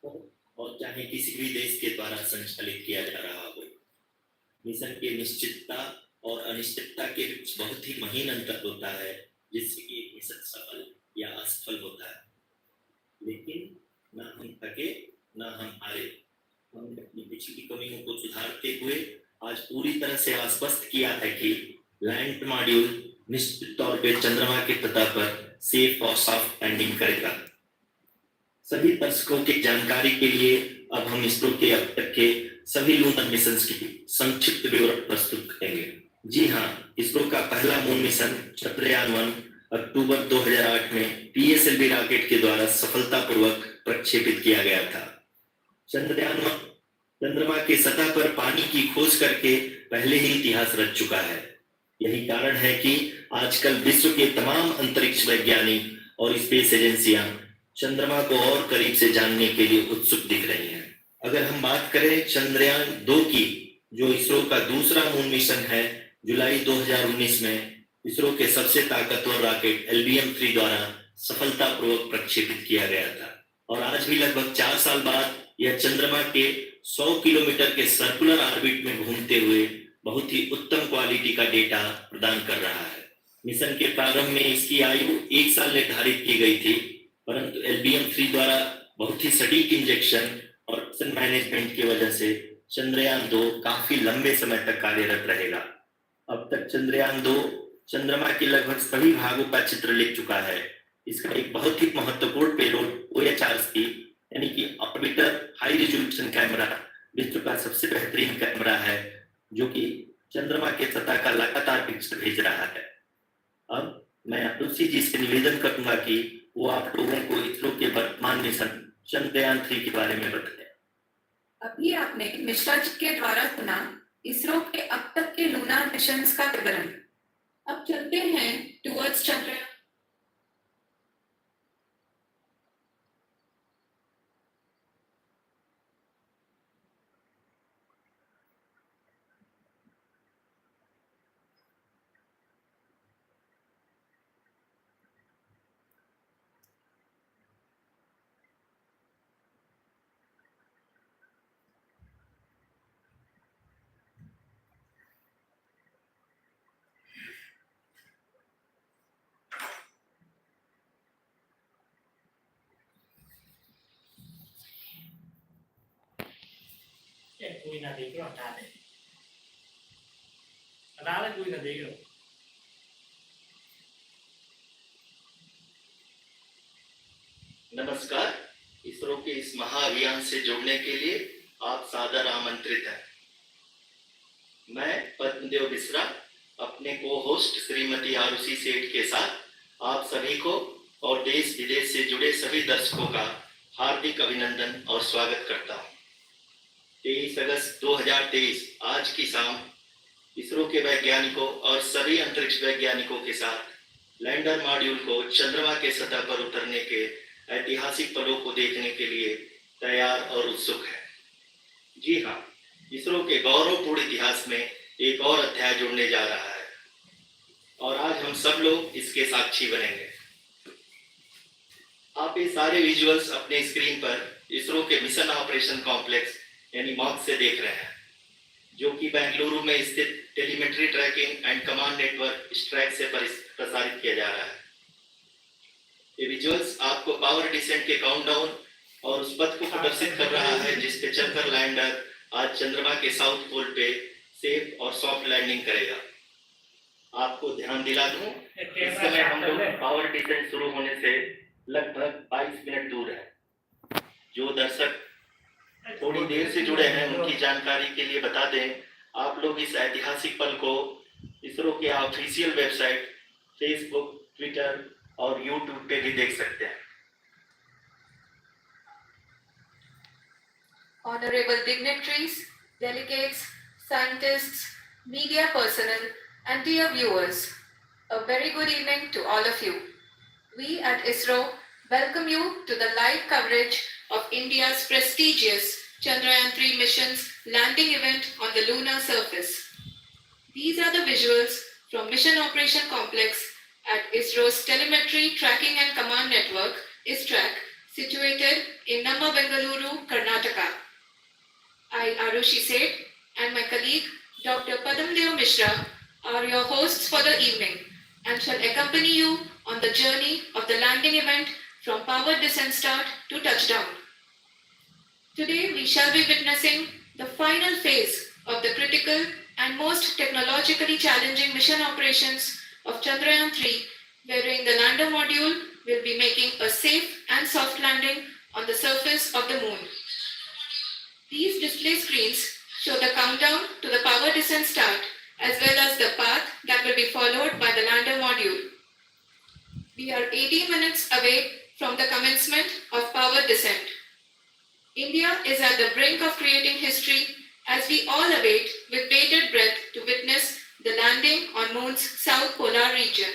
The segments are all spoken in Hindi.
हो और चाहे किसी भी देश के द्वारा संचालित किया जा रहा हो, मिशन की निश्चितता और अनिश्चितता के बीच बहुत ही महीन अंतर होता है, जिससे कि मिशन सफल या असफल होता है। लेकिन ना हम थके ना हम हारे। हमने अपनी पिछली कमियों को सुधारते हुए आज पूरी तरह से आश्वस्त किया है कि लैंड मॉड्यूल निश्चित तौर पे चंद्रमा के सतह पर सेफ और सॉफ्ट लैंडिंग करेगा। सभी दर्शकों की जानकारी के लिए अब हम इसरो के अब तक के सभी लूनर मिशन की संक्षिप्त विवरण प्रस्तुत करेंगे। जी हाँ, इसरो का पहला मून मिशन चंद्रयान-1 अक्टूबर 2008 में PSLV रॉकेट के द्वारा सफलतापूर्वक प्रक्षेपित किया गया था। चंद्रयान-1 चंद्रमा के सतह पर पानी की खोज करके पहले ही इतिहास रच चुका है। यही कारण है कि आजकल विश्व के तमाम अंतरिक्ष वैज्ञानिक और स्पेस एजेंसियां चंद्रमा को और करीब से जानने के लिए उत्सुक दिख रही हैं। अगर हम बात करें चंद्रयान-2 की, जो इसरो का दूसरा मून मिशन है, जुलाई 2019 में इसरो के सबसे ताकतवर रॉकेट LBM-3 द्वारा सफलतापूर्वक प्रक्षेपित किया गया था और आज भी लगभग 4 साल बाद यह चंद्रमा के 100 किलोमीटर के सर्कुलर ऑर्बिट में घूमते हुए बहुत ही उत्तम क्वालिटी का डेटा प्रदान कर रहा है। मिशन के प्रारंभ में इसकी आयु 1 साल निर्धारित की गई थी, परंतु LBM-3 द्वारा बहुत ही सटीक इंजेक्शन और मिशन मैनेजमेंट की वजह से चंद्रयान-2 काफी लंबे समय तक कार्यरत रहेगा। अब तक चंद्रयान-2 चंद्रमा के लगभग सभी भागों का चित्र लिख चुका है। इसका एक बहुत ही महत्वपूर्ण पेलोड OHRC यानी कि ऑर्बिटर हाई रेजोल्यूशन कैमरा विश्व का सबसे बेहतरीन कैमरा है, जो कि चंद्रमा के सतह का लगातार पिक्चर भेज रहा है। अब मैं तुलसी जी से निवेदन करूंगा कि वो आप लोगों को इसरो के वर्तमान मिशन चंद्रयान-3 के बारे में बताएं। अभी आपने मिश्रा जी के द्वारा सुना इसरो के अब तक के लूनर मिशंस का विवरण। अब चलते हैं टुवर्ड्स चंद्रयान। कोई ना देख लो, हटा दे, हटा दे, कोई ना देख लो। नमस्कार, इसरो के इस महाअभियान से जुड़ने के लिए आप सादर आमंत्रित हैं। मैं पद्मदेव मिश्रा अपने को होस्ट श्रीमती आरुषि सेठ के साथ आप सभी को और देश विदेश से जुड़े सभी दर्शकों का हार्दिक अभिनंदन और स्वागत करता हूँ। 23 अगस्त 2023 आज की शाम इसरो के वैज्ञानिकों और सभी अंतरिक्ष वैज्ञानिकों के साथ लैंडर मॉड्यूल को चंद्रमा के सतह पर उतरने के ऐतिहासिक पलों को देखने के लिए तैयार और उत्सुक है। जी हाँ, इसरो के गौरवपूर्ण इतिहास में एक और अध्याय जुड़ने जा रहा है और आज हम सब लोग इसके साक्षी बनेंगे। आप ये सारे विजुअल्स अपने स्क्रीन पर इसरो के मिशन ऑपरेशन कॉम्प्लेक्स यानी मॉक से देख रहे हैं, जो कि बेंगलुरु में स्थित telemetry tracking and command network track से प्रसारित किया जा रहा है। ये विजुअल्स आपको पावर डिसेंट के काउंटडाउन और उस पथ को प्रदर्शित कर रहा है जिस पे चलकर लैंडर आज चंद्रमा के साउथ पोल पे सेफ और सॉफ्ट लैंडिंग करेगा। आपको ध्यान दिला दूं, इस समय हम लोग पावर डिसेंट शुरू होने से लगभग 22 मिनट दूर है। जो दर्शक थोड़ी देर से जुड़े हैं उनकी जानकारी के लिए बता दें, आप लोग इस ऐतिहासिक पल को इसरो के ऑफिशियल वेबसाइट, फेसबुक, ट्विटर और यूट्यूब पे भी देख सकते हैं। Honorable dignitaries, delegates, scientists, media personnel, and dear viewers, a very good evening to all of you. We at ISRO welcome you to the live coverage of India's prestigious Chandrayaan-3 mission's landing event on the lunar surface. These are the visuals from Mission Operation Complex at ISRO's Telemetry Tracking and Command Network, ISTRAC, situated in Namma, Bengaluru, Karnataka. I, Arushi Seth, and my colleague, Dr. Padamdeo Mishra, are your hosts for the evening and shall accompany you on the journey of the landing event from powered descent start to touchdown. Today, we shall be witnessing the final phase of the critical and most technologically challenging mission operations of Chandrayaan-3, wherein the lander module will be making a safe and soft landing on the surface of the moon. These display screens show the countdown to the power descent start as well as the path that will be followed by the lander module. We are 80 minutes away from the commencement of power descent. India is at the brink of creating history as we all await with bated breath to witness the landing on Moon's south polar region.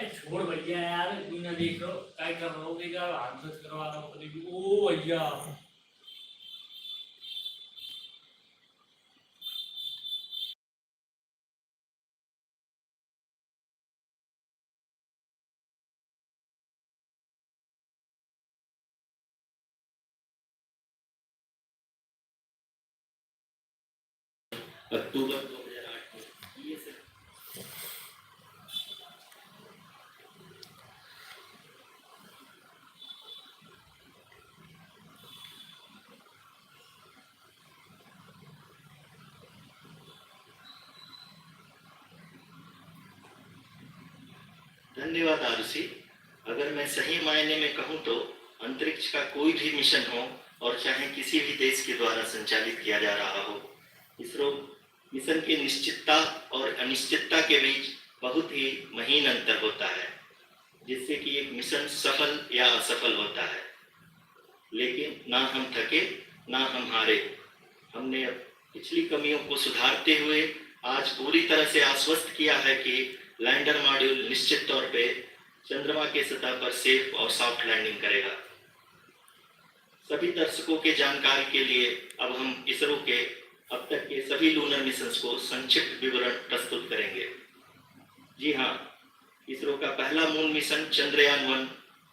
छोड़ भैया यार, कोई ना देख लो काय कर रहा हो यार, आंसर करवा रहा हूँ। ओ भैया अक्टूबर 2008 में ये सब धन्यवाद आरुषि। अगर मैं सही मायने में कहूँ तो अंतरिक्ष का कोई भी मिशन हो और चाहे किसी भी देश के द्वारा संचालित किया जा रहा हो, इसरो मिशन की निश्चितता और अनिश्चितता के बीच बहुत ही महीन अंतर होता है, जिससे कि एक मिशन सफल या असफल होता है। लेकिन ना हम थके ना हम हारे। हमने पिछली कमियों को सुधारते हुए आज पूरी तरह से आश्वस्त किया है कि लैंडर मॉड्यूल निश्चित तौर पे चंद्रमा के सतह पर सेफ और सॉफ्ट लैंडिंग करेगा। सभी दर्शकों के जानकारी के लिए अब हम इसरो के अब तक के सभी लूनर मिशंस को संक्षिप्त विवरण प्रस्तुत करेंगे। जी हाँ, इसरो का पहला मून मिशन चंद्रयान-1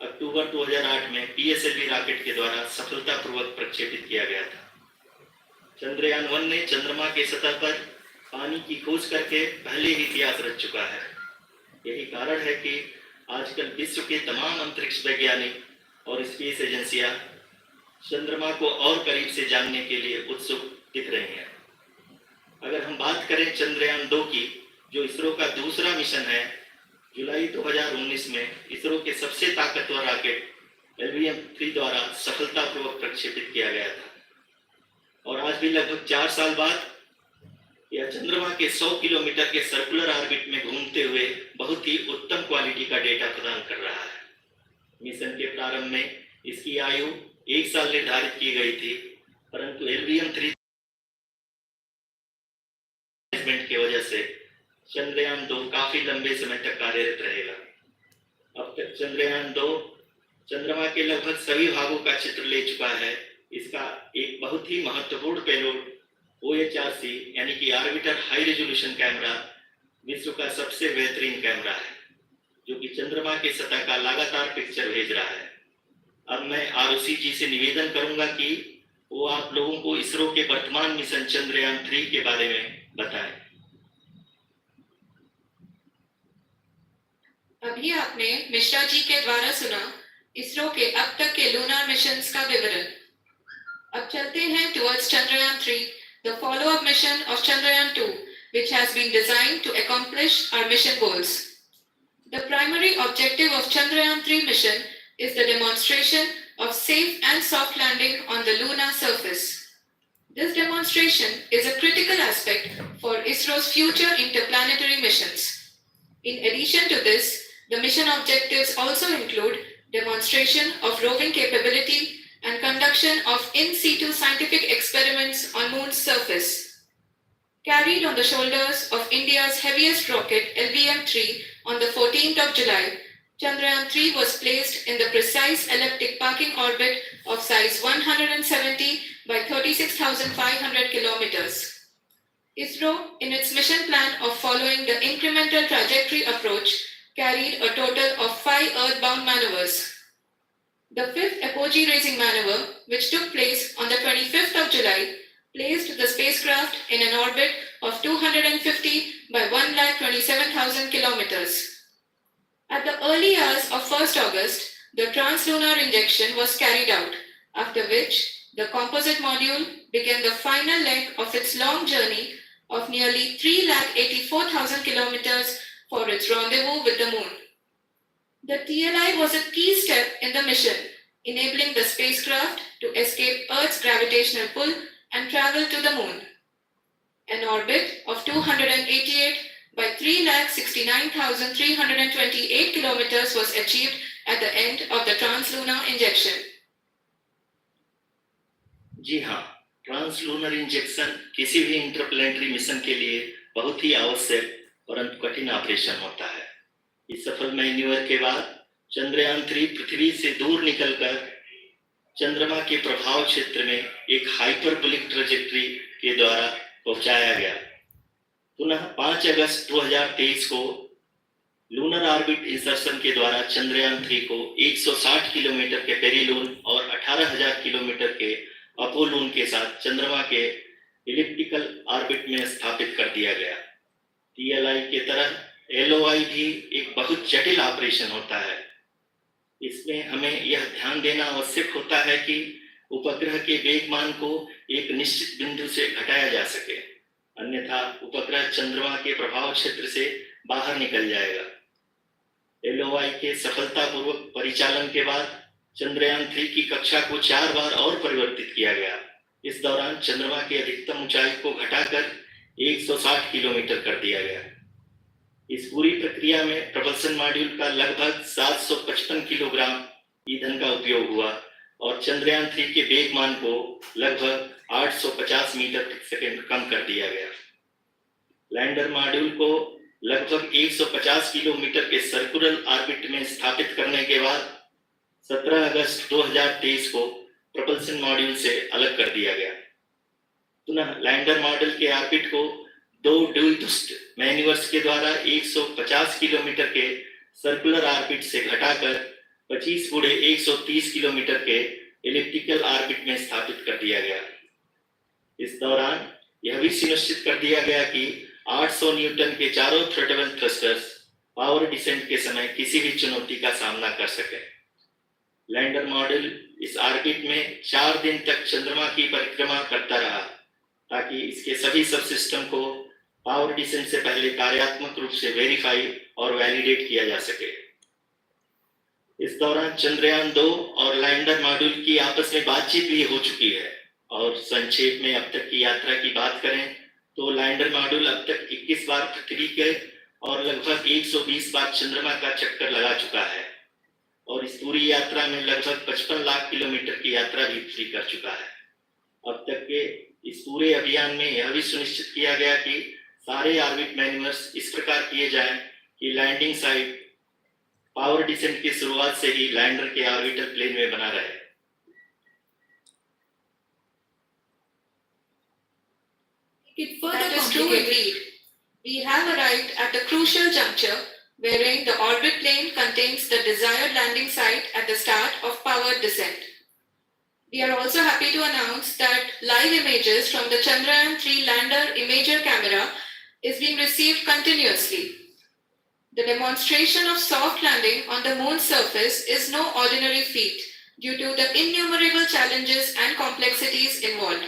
अक्टूबर 2008 में PSLV रॉकेट के द्वारा सफलतापूर्वक प्रक्षेपित किया गया था। चंद्रयान-1 ने चंद्रमा के सतह पर पानी की खोज करके पहले ही इतिहास रच चुका है। यही कारण है कि आजकल विश्व के तमाम अंतरिक्ष वैज्ञानिक और स्पेस एजेंसियां चंद्रमा को और करीब से जानने के लिए उत्सुक दिख रहे हैं। अगर हम बात करें चंद्रयान-2 की, जो इसरो का दूसरा मिशन है, जुलाई 2019 में इसरो के सबसे ताकतवर रॉकेट LVM-3 द्वारा सफलतापूर्वक प्रक्षेपित किया गया था और आज भी लगभग 4 साल बाद यह चंद्रमा के 100 किलोमीटर के सर्कुलर ऑर्बिट में घूमते हुए बहुत ही उत्तम क्वालिटी का डेटा प्रदान कर रहा है। मिशन के प्रारंभ में इसकी आयु 1 साल निर्धारित की गई थी, परंतु LVM-3 की वजह से चंद्रयान-2 काफी लंबे समय तक कार्यरत रहेगा। अब तक चंद्रयान-2 चंद्रमा के लगभग सभी भागों का चित्र ले चुका है। इसका एक बहुत ही महत्वपूर्ण पेलोड OHRC यानी कि ऑर्बिटर हाई रेजोल्यूशन कैमरा विश्व का सबसे बेहतरीन कैमरा है, जो कि चंद्रमा के सतह का लगातार पिक्चर भेज रहा है। अब मैं आरुषि जी से निवेदन करूंगा कि वो आप लोगों को इसरो के वर्तमान मिशन चंद्रयान-3 के बारे में बताएं। अभी आपने मिश्रा जी के द्वारा सुना इसरो के अब तक के लूनर मिशंस का विवरण। अब चलते हैं towards Chandrayaan-3, the follow-up mission of Chandrayaan-2, which has been designed to accomplish our mission goals. The primary objective of Chandrayaan-3 mission is the demonstration of safe and soft landing on the lunar surface. This demonstration is a critical aspect for ISRO's future interplanetary missions. In addition to this, the mission objectives also include demonstration of roving capability and conduction of in situ scientific experiments on Moon's surface. Carried on the shoulders of India's heaviest rocket LVM-3 on the 14th of July, Chandrayaan-3 was placed in the precise elliptic parking orbit of size 170 by 36,500 kilometers. ISRO, in its mission plan of following the incremental trajectory approach, carried a total of 5 earthbound maneuvers. The fifth apogee-raising maneuver, which took place on the 25th of July, placed the spacecraft in an orbit of 250 by 1,27,000 kilometers. At the early hours of 1st August, the translunar injection was carried out, after which the composite module began the final leg of its long journey of nearly 3,84,000 kilometers for its rendezvous with the Moon. The TLI was a key step in the mission, enabling the spacecraft to escape Earth's gravitational pull and travel to the Moon. An orbit of 288 by 3,69,328 kilometers was achieved at the end of the translunar injection. जी हाँ, ट्रांसलूनर इंजेक्शन किसी भी इंटरप्लेनेटरी मिशन के लिए बहुत ही आवश्यक परंतु कठिन ऑपरेशन होता है। इस सफल मैन्यूवर के बाद चंद्रयान 3 पृथ्वी से दूर निकलकर चंद्रमा के प्रभाव क्षेत्र में एक हाइपरबोलिक ट्रैजेक्टरी के द्वारा पहुंचाया गया। पुनः 5 अगस्त 2023 को लूनर ऑर्बिट इंसर्शन के द्वारा चंद्रयान 3 को 160 किलोमीटर के पेरिलून और 18,000 किलोमीटर के अपोलून के साथ चंद्रमा के इलिप्टिकल ऑर्बिट में स्थापित कर दिया गया। टीएलआई के तरह एलओआई भी एक बहुत जटिल ऑपरेशन होता है। इसमें हमें यह ध्यान देना आवश्यक होता है कि उपग्रह के वेगमान को एक निश्चित बिंदु से घटाया जा सके, अन्यथा उपग्रह चंद्रमा के प्रभाव क्षेत्र से बाहर निकल जाएगा। एलओआई के सफलतापूर्वक परिचालन के बाद चंद्रयान 3 की कक्षा को 4 बार और परिवर्तित किया गया। इस दौरान चंद्रमा की अधिकतम ऊंचाई को घटाकर 160 किलोमीटर कर दिया गया। इस पूरी प्रक्रिया में प्रपल्सन मॉड्यूल का लगभग 755 किलोग्राम ईंधन का उपयोग हुआ और चंद्रयान 3 के वेगमान को लगभग 850 मीटर प्रति सेकंड कम कर दिया गया। लैंडर मॉड्यूल को लगभग 150 किलोमीटर के सर्कुलर ऑर्बिट में स्थापित करने के बाद 17 अगस्त 2023 को प्रपल्सन मॉड्यूल से अलग कर दिया गया। पुनः लैंडर मॉड्यूल के ऑर्बिट को 2 ड्यूल-थ्रस्ट मैन्यूवर्स के द्वारा 150 किलोमीटर के सर्कुलर ऑर्बिट से घटाकर 25 गुणे 130 किलोमीटर के एलिप्टिकल ऑर्बिट में स्थापित कर दिया गया। इस दौरान यह भी सुनिश्चित कर दिया गया कि 800 न्यूटन के चारों थ्रोटल थ्रस्टर्स पावर डिसेंट के समय किसी भी चुनौती का सामना कर सके। लैंडर मॉड्यूल इस ऑर्बिट में 4 दिन तक चंद्रमा की परिक्रमा करता रहा ताकि इसके सभी सब सिस्टम को पावर डिसेंट से पहले कार्यात्मक रूप से वेरीफाई और वैलिडेट किया जा सके। इस दौरान चंद्रयान 2 और लैंडर मॉड्यूल की आपस में बातचीत भी हो चुकी है और संक्षेप में अब तक की यात्रा की बात करें तो लैंडर मॉड्यूल अब तक 21 बार पृथ्वी के और लगभग 120 बार चंद्रमा का चक्कर लगा चुका है और इस पूरी यात्रा में लगभग 55 लाख किलोमीटर की यात्रा भी पूरी कर चुका है। अब तक के इस पूरे अभियान में यह भी सुनिश्चित किया गया कि सारे ऑर्बिट मैन्यूवर्स इस प्रकार किए जाएं कि लैंडिंग साइट पावर डिसेंट की शुरुआत से ही लैंडर के ऑर्बिटल प्लेन में बना रहे। That is true indeed. We have arrived at the crucial juncture wherein the orbit plane contains the desired landing site at the start of powered descent. We are also happy to announce that live images from the Chandrayaan-3 lander imager camera is being received continuously. The demonstration of soft landing on the moon's surface is no ordinary feat due to the innumerable challenges and complexities involved.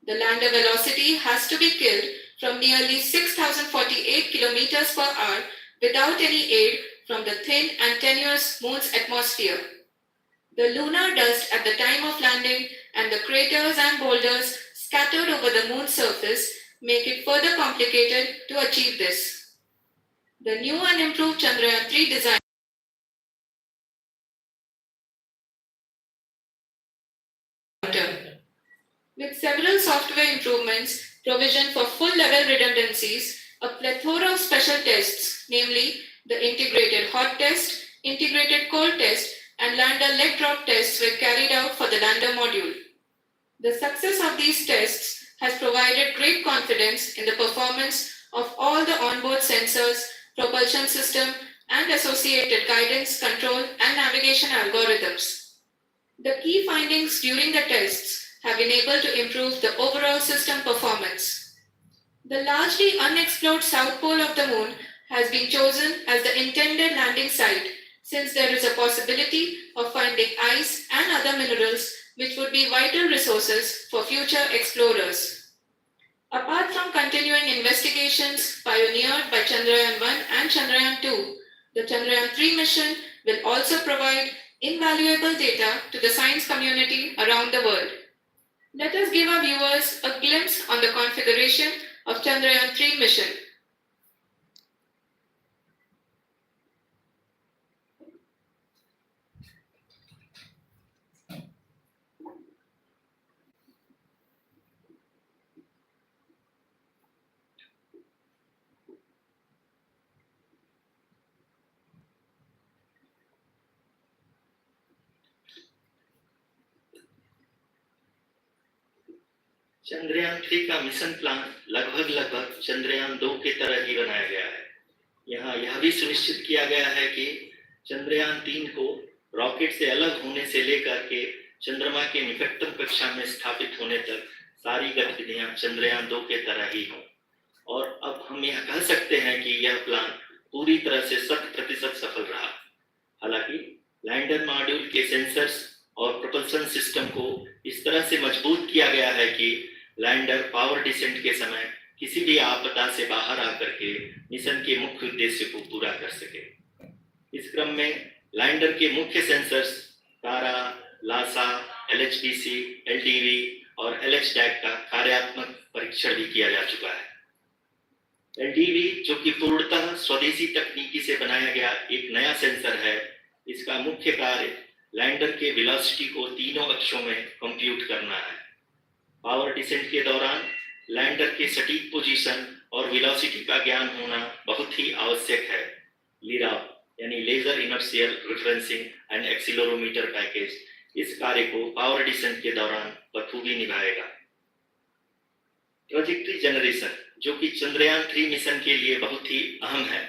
The lander velocity has to be killed from nearly 6,048 kilometers per hour without any aid from the thin and tenuous moon's atmosphere. The lunar dust at the time of landing and the craters and boulders scattered over the moon's surface make it further complicated to achieve this. The new and improved Chandrayaan-3 design with several software improvements, provision for full-level redundancies, a plethora of special tests, namely the integrated hot test, integrated cold test, and lander leg drop tests were carried out for the lander module. The success of these tests has provided great confidence in the performance of all the onboard sensors, propulsion system, and associated guidance, control, and navigation algorithms. The key findings during the tests have been able to improve the overall system performance. The largely unexplored south pole of the moon has been chosen as the intended landing site, since there is a possibility of finding ice and other minerals which would be vital resources for future explorers. Apart from continuing investigations pioneered by Chandrayaan-1 and Chandrayaan-2, the Chandrayaan-3 mission will also provide invaluable data to the science community around the world. Let us give our viewers a glimpse on the configuration of Chandrayaan-3 mission. Chandrayaan-3 का मिशन प्लान लगभग चंद्रयान-2 की तरह ही बनाया गया है। यहाँ यह भी सुनिश्चित किया गया है कि चंद्रयान-3 को रॉकेट से अलग होने से लेकर के चंद्रमा के निकटतम कक्षा में स्थापित होने तक सारी गतिविधियां चंद्रयान-2 के तरह ही हों। और अब हम यह कह सकते हैं कि यह प्लान पूरी तरह से 100% सफल रहा। हालांकि लैंडर मॉड्यूल के सेंसर्स और प्रोपल्शन सिस्टम को इस तरह से मजबूत किया गया है कि लैंडर पावर डिसेंट के समय किसी भी आपदा से बाहर आकर के मिशन के मुख्य उद्देश्य को पूरा कर सके। इस क्रम में लैंडर के मुख्य सेंसर्स तारा, लासा, LHPC, LTV और LHDAC का कार्यात्मक परीक्षण भी किया जा चुका है। LTV, जो कि पूर्णतः स्वदेशी तकनीकी से बनाया गया एक नया सेंसर है, इसका मुख्य कार्य लैंडर के वेलोसिटी को तीनों अक्षों में कंप्यूट करना है। पावर डिसेंट के दौरान लैंडर के सटीक पोजीशन और वेलोसिटी का ज्ञान होना बहुत ही आवश्यक है। लिराव यानी laser inertial referencing and accelerometer package इस कार्य को पावर डिसेंट के दौरान बखूबी निभाएगा। ट्रैजेक्टरी जनरेशन, जो कि चंद्रयान-3 मिशन के लिए बहुत ही अहम है,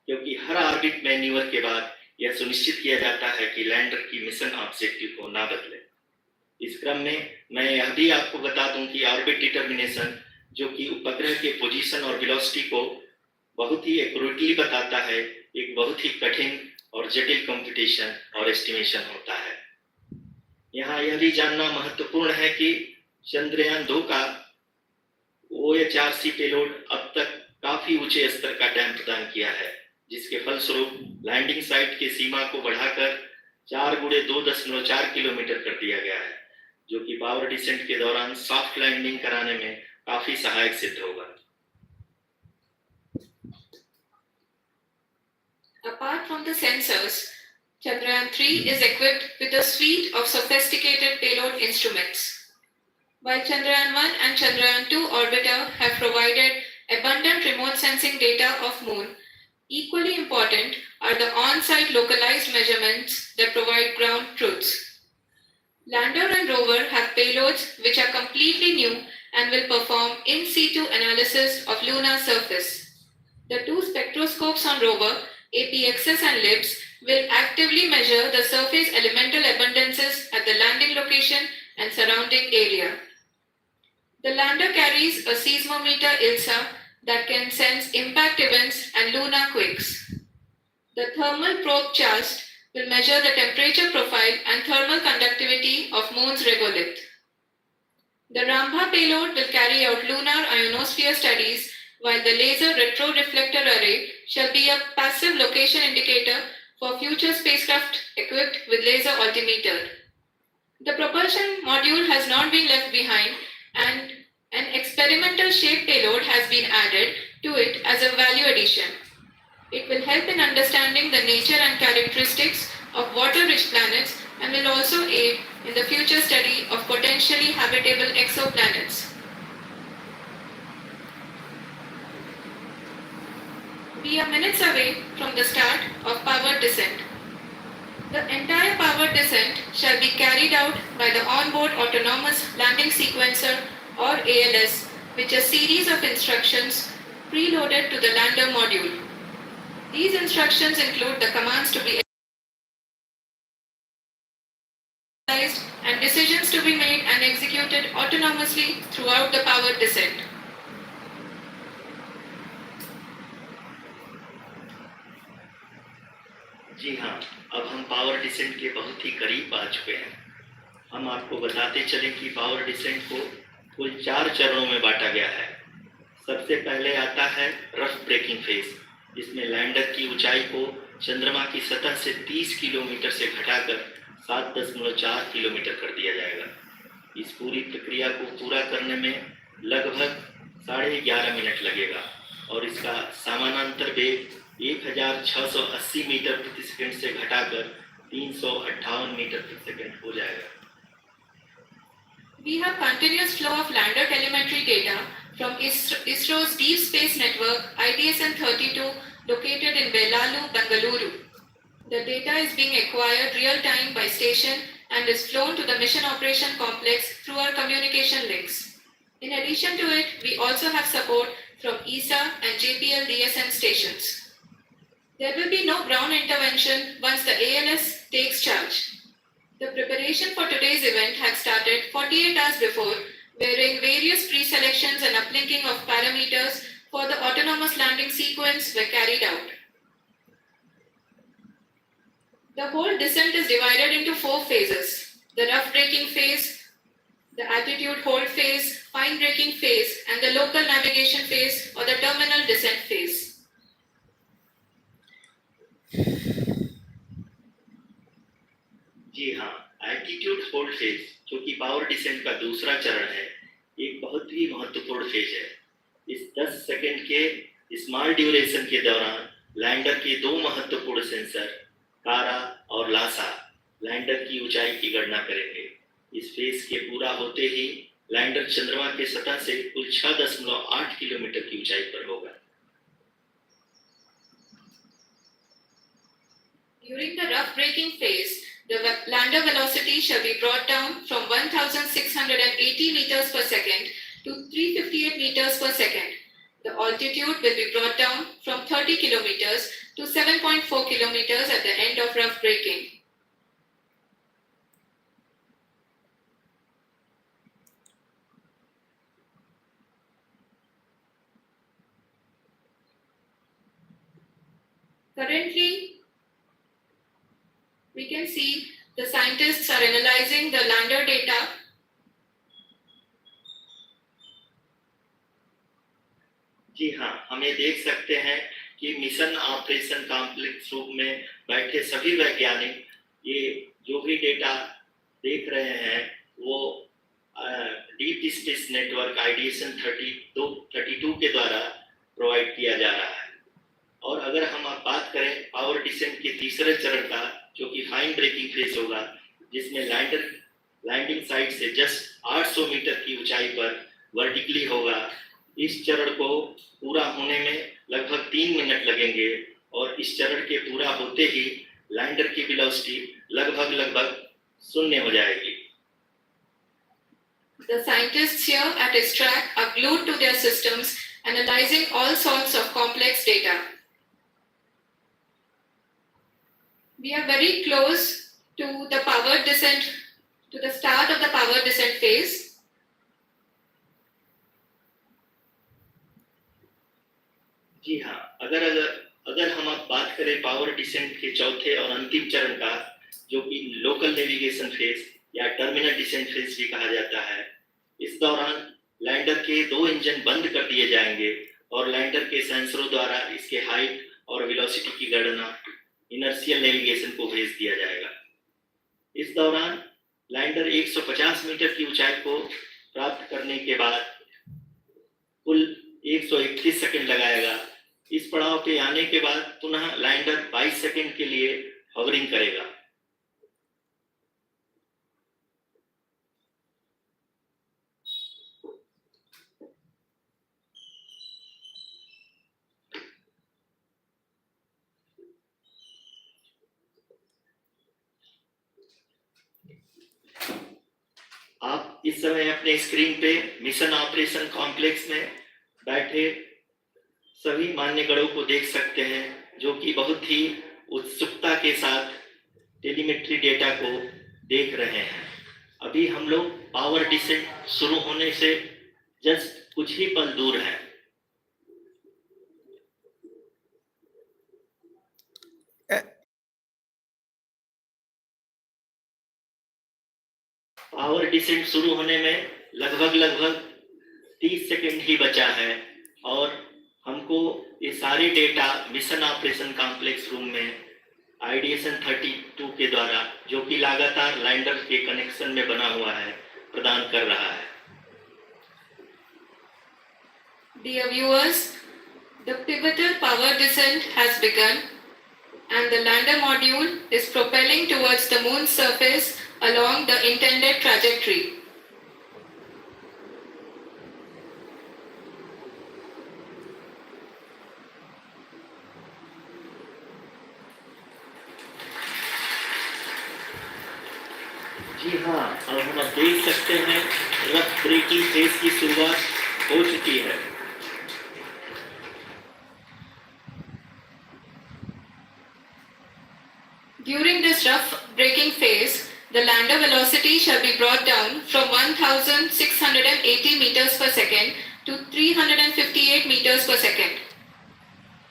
क्योंकि हर ऑर्बिट मैन्यूवर के बाद यह सुनिश्चित किया जाता है कि लैंडर की मिशन ऑब्जेक्टिव को ना बदले। इस क्रम में मैं यह भी आपको बता दूं कि ऑर्बिट डिटर्मिनेशन, जो कि उपग्रह के पोजीशन और वेलोसिटी को बहुत ही एक्यूरेटली बताता है, एक बहुत ही कठिन और जटिल कंप्यूटेशन और एस्टिमेशन होता है। यहाँ यह भी जानना महत्वपूर्ण है कि चंद्रयान-2 का OHRC पेलोड अब तक काफी ऊंचे स्तर का डैम्प प्रदान किया है, जिसके फलस्वरूप लैंडिंग साइट की सीमा को बढ़ाकर 4 × 2.4 किलोमीटर कर दिया गया है, जो कि पावर डिसेंट के दौरान सॉफ्ट लैंडिंग कराने में काफी सहायक सिद्ध होगा। Apart from the sensors, Chandrayaan-3 is equipped with a suite of sophisticated payload instruments. While Chandrayaan-1 and Chandrayaan-2 orbiter have provided abundant remote sensing data of Moon, equally important are the on-site localized measurements that provide ground truths. Lander and rover have payloads which are completely new and will perform in situ analysis of lunar surface. The two spectroscopes on rover, APXS and LIBS, will actively measure the surface elemental abundances at the landing location and surrounding area. The lander carries a seismometer ILSA that can sense impact events and lunar quakes. The thermal probe CHAST will measure the temperature profile and thermal conductivity of Moon's regolith. The Rambha payload will carry out lunar ionosphere studies, while the laser retroreflector array shall be a passive location indicator for future spacecraft equipped with laser altimeter. The propulsion module has not been left behind, and an experimental shape payload has been added to it as a value addition. It will help in understanding the nature and characteristics of water-rich planets and will also aid in the future study of potentially habitable exoplanets. We are minutes away from the start of powered descent. The entire powered descent shall be carried out by the onboard autonomous landing sequencer or ALS, which is a series of instructions preloaded to the lander module. These instructions include the commands to be exercised and decisions to be made and executed autonomously throughout the powered descent. जी हाँ, अब हम पावर डिसेंट के बहुत ही करीब आ चुके हैं। हम आपको बताते चलें कि पावर डिसेंट को कुल 4 चरणों में बांटा गया है। सबसे पहले आता है रफ ब्रेकिंग फेज, जिसमें लैंडर की ऊंचाई को चंद्रमा की सतह से 30 किलोमीटर से घटाकर 7.4 किलोमीटर कर दिया जाएगा। इस पूरी प्रक्रिया को पूरा करने में लगभग 11.5 मिनट लगेगा और इसका समानांतर वेग 1680 मीटर प्रति सेकंड से घटाकर 358 मीटर प्रति सेकंड हो जाएगा। We have continuous flow of lander telemetry data from ISRO's Deep Space Network IDSN-32 located in Belalu, Bengaluru. The data is being acquired real time by station and is flown to the Mission Operation Complex through our communication links. In addition to it, we also have support from ESA and JPL DSN stations. There will be no ground intervention once the ALS takes charge. The preparation for today's event had started 48 hours before, wherein various pre-selections and uplinking of parameters for the autonomous landing sequence were carried out. The whole descent is divided into 4 phases: the rough braking phase, the altitude hold phase, fine braking phase, and the local navigation phase or the terminal descent phase. जी हाँ, एल्टीट्यूड होल्ड फेज, जो कि पावर डिसेंट का दूसरा चरण है, एक बहुत ही महत्वपूर्ण फेज है। इस 10 सेकंड के स्मॉल ड्यूरेशन के दौरान लैंडर के 2 महत्वपूर्ण सेंसर कारा और लासा लैंडर की ऊंचाई की गणना करेंगे। इस फेज के पूरा होते ही लैंडर चंद्रमा के सतह से कुल 6.8 किलोमीटर की ऊंचाई पर होगा। During the rough braking phase, the lander velocity shall be brought down from 1,680 meters per second to 358 meters per second. The altitude will be brought down from 30 kilometers to 7.4 kilometers at the end of rough braking. Currently, we can see the scientists are analyzing the lander data. जी हाँ, हमें देख सकते हैं कि मिशन ऑपरेशन कॉम्प्लेक्स रूप में बैठे सभी वैज्ञानिक ये जो भी डेटा देख रहे हैं वो डीप स्पेस नेटवर्क IDSN 32 के द्वारा प्रोवाइड किया जा रहा है। और अगर हम आप बात करें पावर डिसेंट के तीसरे चरण का, जो कि फाइन ब्रेकिंग फेज होगा, जिसमें लैंडर लैंडिंग साइट से जस्ट 800 मीटर की ऊंचाई पर वर्टिकली होगा। इस चरण को पूरा होने में लगभग 3 मिनट लगेंगे और इस चरण के पूरा होते ही लैंडर की वेलोसिटी लगभग 0 हो जाएगी। The scientists here at ISTRAC are glued to their systems, analyzing all sorts of complex data. We are very close to the power descent, to the start of the power descent phase. जी हाँ, अगर हम अब बात करें पावर डिसेंट के चौथे और अंतिम चरण का, जो कि लोकल नेविगेशन फेज या टर्मिनल डिसेंट फेज भी कहा जाता है, इस दौरान लैंडर के 2 इंजन बंद कर दिए जाएंगे और लैंडर के सेंसरों द्वारा इसके हाइट और वेलोसिटी की गणना इनर्शियल नेविगेशन को भेज दिया जाएगा। इस दौरान लैंडर 150 मीटर की ऊंचाई को प्राप्त करने के बाद कुल 131 सेकंड लगाएगा। इस पड़ाव पे आने के बाद पुनः लैंडर 22 सेकंड के लिए हॉवरिंग करेगा। आप इस समय अपने स्क्रीन पे मिशन ऑपरेशन कॉम्प्लेक्स में बैठे सभी मान्यगणों को देख सकते हैं, जो कि बहुत ही उत्सुकता के साथ टेलीमेट्री डेटा को देख रहे हैं। अभी हम लोग पावर डिसेंट शुरू होने से जस्ट कुछ ही पल दूर हैं। पावर डिसेंट शुरू होने में लगभग 30 सेकंड ही बचा है और हमको ये सारे data mission operation complex room में आइडिएशन 32 के द्वारा, जो कि लगातार लैंडर के कनेक्शन में बना हुआ है, प्रदान कर रहा है। Dear viewers, the pivotal power descent has begun and the lander module is propelling towards the moon's surface along the intended trajectory. जी हाँ, अब हम देख सकते हैं रफ ब्रेकिंग फेज की शुरुआत हो चुकी है। During this rough braking phase, the lander velocity shall be brought down from 1680 meters per second to 358 meters per second.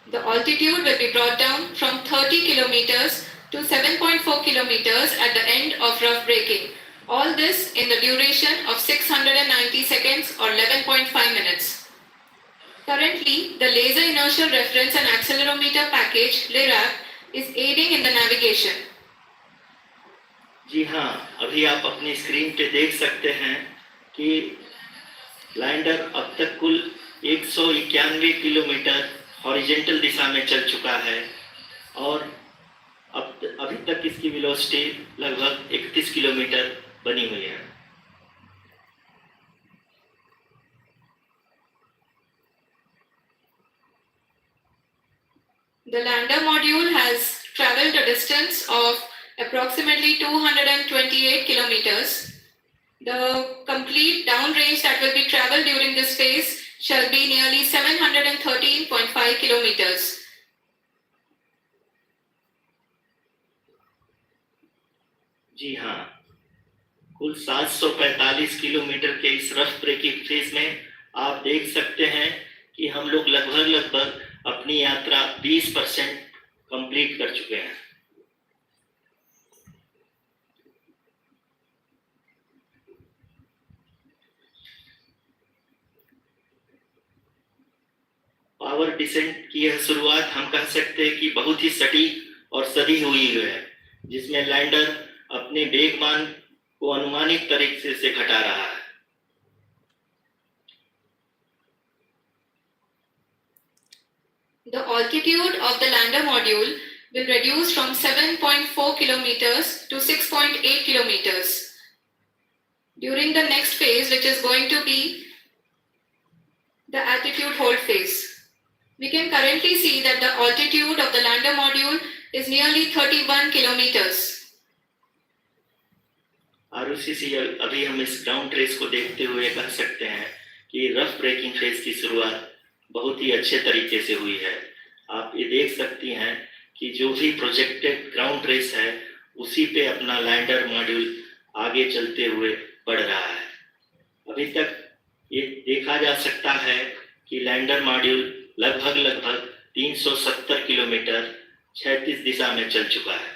The altitude will be brought down from 30 kilometers to 7.4 kilometers at the end of rough braking. All this in the duration of 690 seconds or 11.5 minutes. Currently, the Laser Inertial Reference and Accelerometer package (LIRAP) is aiding in the navigation. जी हाँ, अभी आप अपनी स्क्रीन पे देख सकते हैं कि लैंडर अब तक कुल 191 किलोमीटर हॉरिजेंटल दिशा में चल चुका है और अभी तक इसकी वेलोसिटी लगभग 31 किलोमीटर बनी हुई है। The lander module has traveled a distance of approximately 228 kilometers. The complete downrange that will be traveled during this phase shall be nearly 713.5 kilometers. जी हाँ, कुल 745 किलोमीटर के इस रफ ब्रेकिंग फेज में आप देख सकते हैं कि हम लोग लगभग अपनी यात्रा 20% कंप्लीट कर चुके हैं। पावर डिसेंट की यह शुरुआत हम कह सकते हैं कि बहुत ही सटीक और सदी हुई है, जिसमें लैंडर अपने वेगमान को अनुमानित तरीके से घटा रहा है। The altitude of the lander module will reduce from 7.4 kilometers to 6.8 kilometers. During the next phase, which is going to be the altitude hold phase. We can currently see that the altitude of the lander module is nearly 31 kilometers. ROCCL अभी हम इस ग्राउंड ट्रेस को देखते हुए कह सकते हैं कि रफ ब्रेकिंग फेज की शुरुआत बहुत ही अच्छे तरीके से हुई है। आप ये देख सकती हैं कि जो भी प्रोजेक्टेड ग्राउंड ट्रेस है उसी पे अपना लैंडर मॉड्यूल आगे चलते हुए बढ़ रहा है। अभी तक ये देखा जा सकता है कि लैंडर मॉड्यूल लगभग 370 किलोमीटर क्षैतिज दिशा में चल चुका है।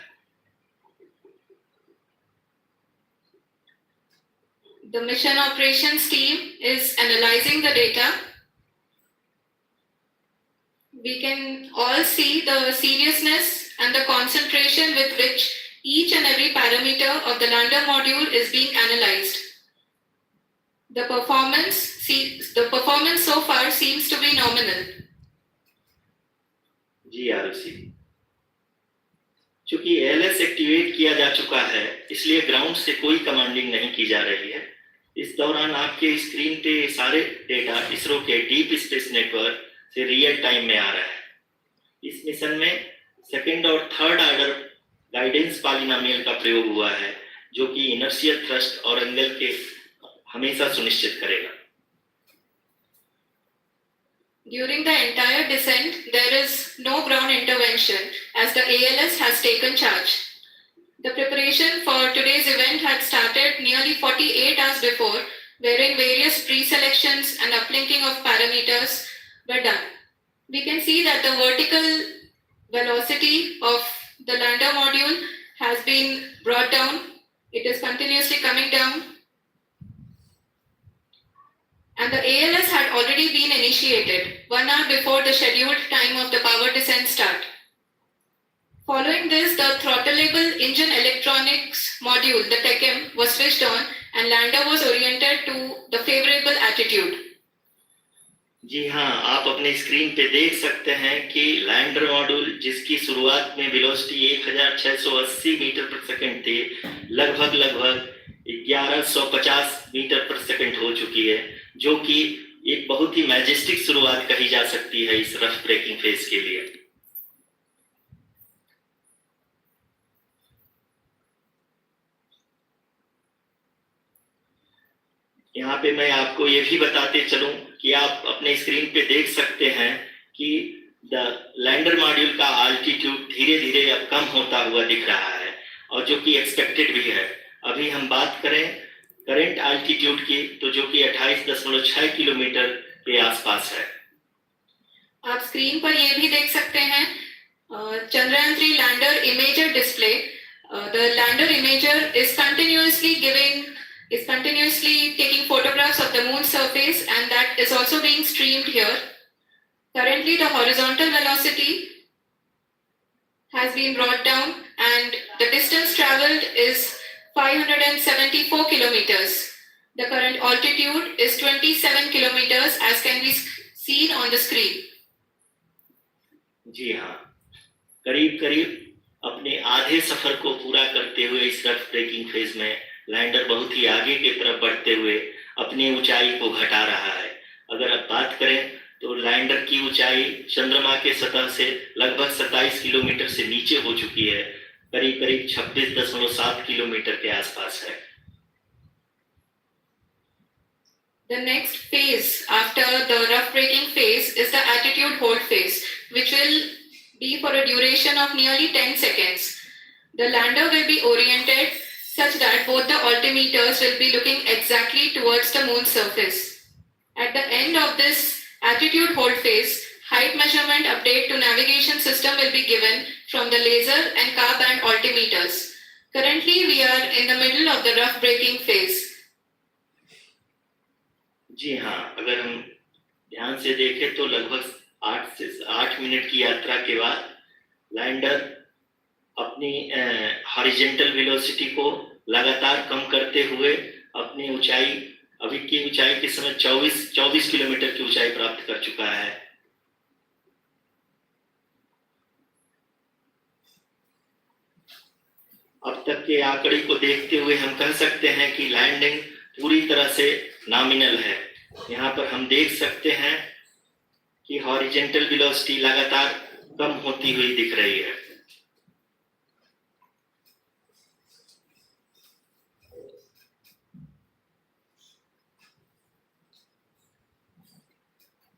The mission operations team is analyzing the data. We can all see the seriousness and the concentration with which each and every parameter of the lander module is being analyzed. The performance so far seems to be nominal. जी आरुषि, चूंकि एलएस एक्टिवेट किया जा चुका है, इसलिए ग्राउंड से कोई कमांडिंग नहीं की जा रही है। इस दौरान आपके स्क्रीन पे सारे डेटा इसरो के डीप स्पेस नेटवर्क से रियल टाइम में आ रहा है। इस मिशन में सेकंड और थर्ड ऑर्डर गाइडेंस पॉलिनोमियल का प्रयोग हुआ है, जो कि इनर्शियल थ्रस्ट और एंगल के हमेशा सुनिश्चित करेगा। During the entire descent, there is no ground intervention as the ALS has taken charge. The preparation for today's event had started nearly 48 hours before, wherein various pre-selections and uplinking of parameters were done. We can see that the vertical velocity of the lander module has been brought down. It is continuously coming down. And the ALS had already been initiated 1 hour before the scheduled time of the power descent start. Following this, the throttleable engine electronics module, the TECM, was switched on and lander was oriented to the favorable attitude. जी हाँ, आप अपने स्क्रीन पे देख सकते हैं कि लैंडर मॉड्यूल जिसकी शुरुआत में वेलोसिटी 1680 मीटर पर सेकंड थी, लगभग 1150 मीटर पर सेकंड हो चुकी है, जो कि एक बहुत ही मैजेस्टिक शुरुआत कही जा सकती है इस रफ ब्रेकिंग फेज के लिए। यहाँ पे मैं आपको ये भी बताते चलूं कि आप अपने स्क्रीन पे देख सकते हैं कि द लैंडर मॉड्यूल का आल्टीट्यूड धीरे धीरे अब कम होता हुआ दिख रहा है और जो कि एक्सपेक्टेड भी है। अभी हम बात करें करंट आल्टीट्यूड की तो जो कि 28.6 किलोमीटर के आसपास है। आप स्क्रीन पर ये भी देख सकते हैं Chandrayaan 3 lander imager display. The lander imager is continuously taking photographs of the moon surface, and that is also being streamed here. Currently, the horizontal velocity has been brought down and the distance traveled is 574 kilometers. The current altitude is 27 kilometers as can be seen on the screen. जी हाँ, करीब करीब अपने आधे सफर को पूरा करते हुए इस रफ ब्रेकिंग फेज में लैंडर बहुत ही आगे की तरफ बढ़ते हुए अपनी ऊंचाई को घटा रहा है। अगर अब बात करें तो लैंडर की ऊंचाई चंद्रमा के सतह से लगभग 27 किलोमीटर से नीचे हो चुकी है, करीब करीब 26.7 किलोमीटर के आसपास है। The next phase after the rough braking phase is the attitude hold phase, which will be for a duration of nearly 10 seconds. The lander will be oriented such that both the altimeters will be looking exactly towards the moon's surface. At the end of this attitude hold phase, height measurement update to navigation system will be given from the laser and car band altimeters. Currently, we are in the middle of the rough braking phase. जी हाँ, अगर हम ध्यान से देखें तो लगभग 8 मिनट की यात्रा के बाद लैंडर अपनी हॉरिजॉन्टल वेलोसिटी को लगातार कम करते हुए अपनी ऊंचाई अभी की ऊंचाई के समय 24 किलोमीटर की ऊंचाई प्राप्त कर चुका है। अब तक के आंकड़े को देखते हुए हम कह सकते हैं कि लैंडिंग पूरी तरह से नॉमिनल है। यहाँ पर हम देख सकते हैं कि हॉरिजॉन्टल वेलोसिटी लगातार कम होती हुई दिख रही है।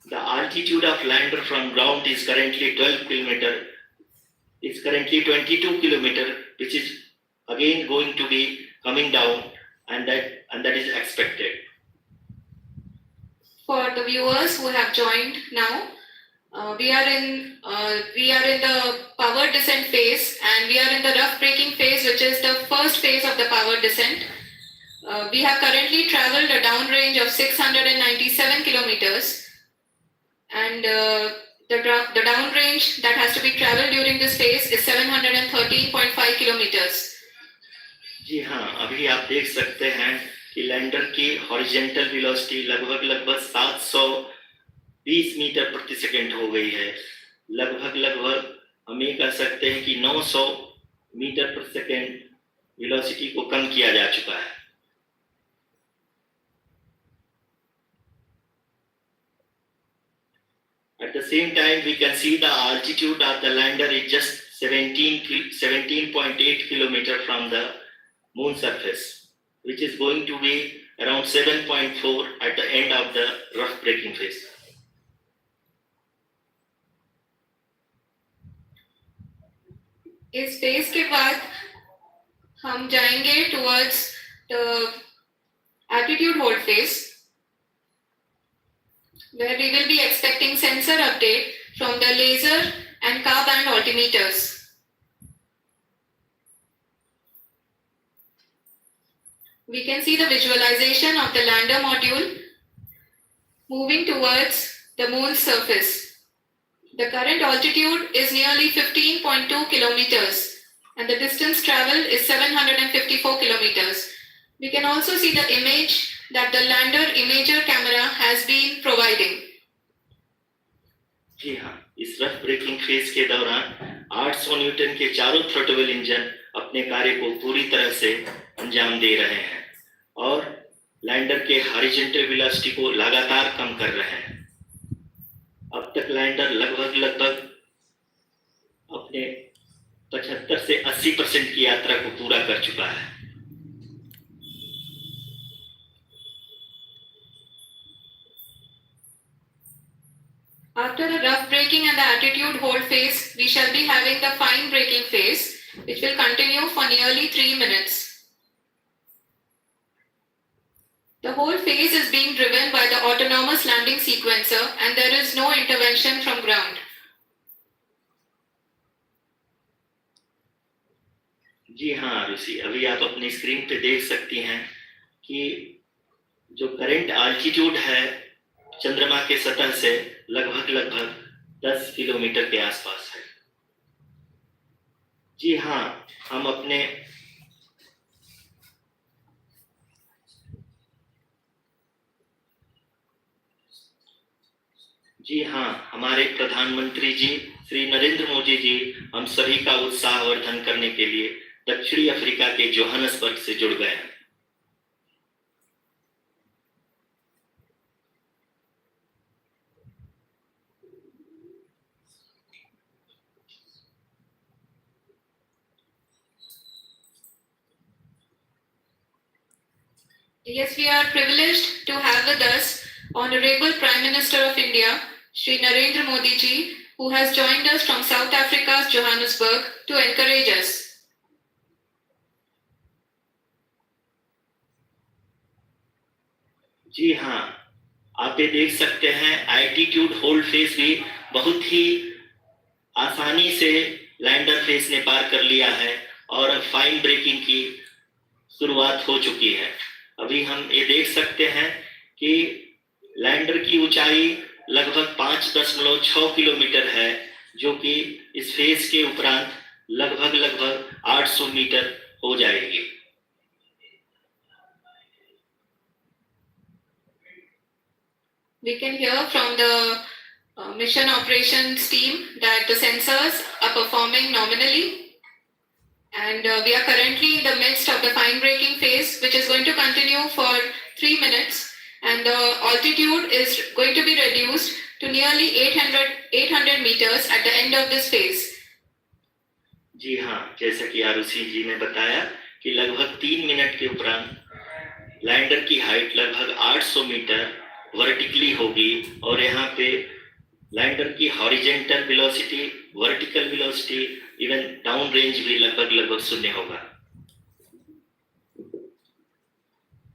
The altitude of lander from ground is currently 12 kilometer. It's currently 22 kilometer, which is again going to be coming down, and that is expected. For the viewers who have joined now, we are in the power descent phase, and we are in the rough braking phase, which is the first phase of the power descent. We have currently traveled a downrange of 697 kilometers, and the downrange that has to be traveled during this phase is 713.5 kilometers. जी हाँ, अभी आप देख सकते हैं कि लैंडर की हॉरिजॉन्टल वेलोसिटी लगभग 720 मीटर प्रति सेकंड हो गई है। लगभग हम ये कह सकते हैं कि 900 मीटर प्रति सेकंड वेलोसिटी को कम किया जा चुका है। At the same time, we can see the altitude of the lander is just 17.8 kilometer from the moon surface, which is going to be around 7.4 at the end of the rough braking phase. इस फेज के बाद हम जाएंगे towards the attitude hold phase, where we will be expecting sensor update from the laser and car band altimeters. We can see the visualization of the lander module moving towards the moon's surface. The current altitude is nearly 15.2 kilometers and the distance traveled is 754 kilometers. We can also see the image that the lander imager camera has been providing. जी हाँ, इस रफ ब्रेकिंग फेज के दौरान 800 न्यूटन के चारों थ्रोटल इंजन अपने कार्य को पूरी तरह से अंजाम दे रहे हैं और लैंडर के हॉरिजॉन्टल वेलोसिटी को लगातार कम कर रहे हैं। अब तक लैंडर लगभग अपने 75 से 80% की यात्रा को पूरा कर चुका है। After the rough braking and the attitude hold phase, we shall be having the fine braking phase, which will continue for nearly 3 minutes. The whole phase is being driven by the autonomous landing sequencer and there is no intervention from ground. जी हाँ रुचि, अभी आप अपनी स्क्रीन पे देख सकती हैं कि जो करंट आल्टीट्यूड है चंद्रमा के सतह से लगभग 10 किलोमीटर के आसपास है। जी हाँ, हम अपने जी हाँ, हमारे प्रधानमंत्री जी श्री नरेंद्र मोदी जी हम सभी का उत्साहवर्धन करने के लिए दक्षिणी अफ्रीका के जोहान्सबर्ग से जुड़ गए हैं। Yes, we are privileged to have with us Honorable Prime Minister of India, Shri Narendra Modi ji, who has joined us from South Africa's Johannesburg to encourage us. जी हाँ, आप ये देख सकते हैं एल्टीट्यूड होल्ड फेज भी बहुत ही आसानी से लैंडर फेज ने पार कर लिया है और अब फाइन ब्रेकिंग की शुरुआत हो चुकी है। अभी हम ये देख सकते हैं कि लैंडर की ऊंचाई लगभग 5.6 किलोमीटर है, जो कि इस फेज के उपरांत लगभग 800 मीटर हो जाएगी। We can hear from the mission operations team that the sensors are performing nominally. And we are currently in the midst of the fine braking phase, which is going to continue for 3 minutes. And the altitude is going to be reduced to nearly 800 meters at the end of this phase. जी हाँ, जैसा कि आरुषि जी ने बताया कि लगभग 3 मिनट के उपरांत लैंडर की हाइट लगभग 800 मीटर वर्टिकली होगी और यहाँ पे लैंडर की horizontal velocity, vertical velocity, even down range भी लगभग शून्य होगा।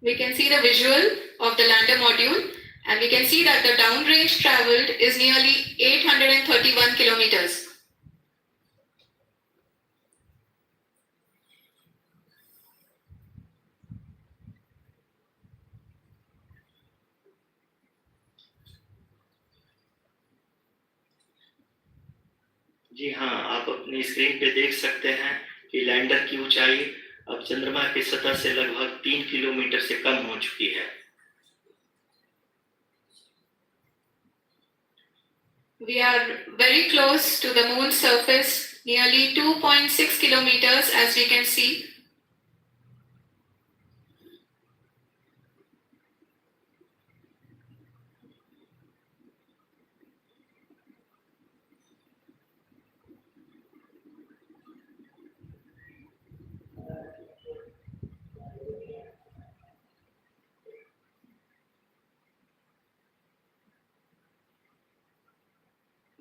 We can see the visual of the lander module and we can see that the down range traveled is nearly 831 kilometers. जी हाँ, आप अपनी स्क्रीन पे देख सकते हैं कि लैंडर की ऊंचाई अब चंद्रमा की सतह से लगभग 3 किलोमीटर से कम हो चुकी है। We are very close to the moon's surface, nearly 2.6 kilometers as we can see.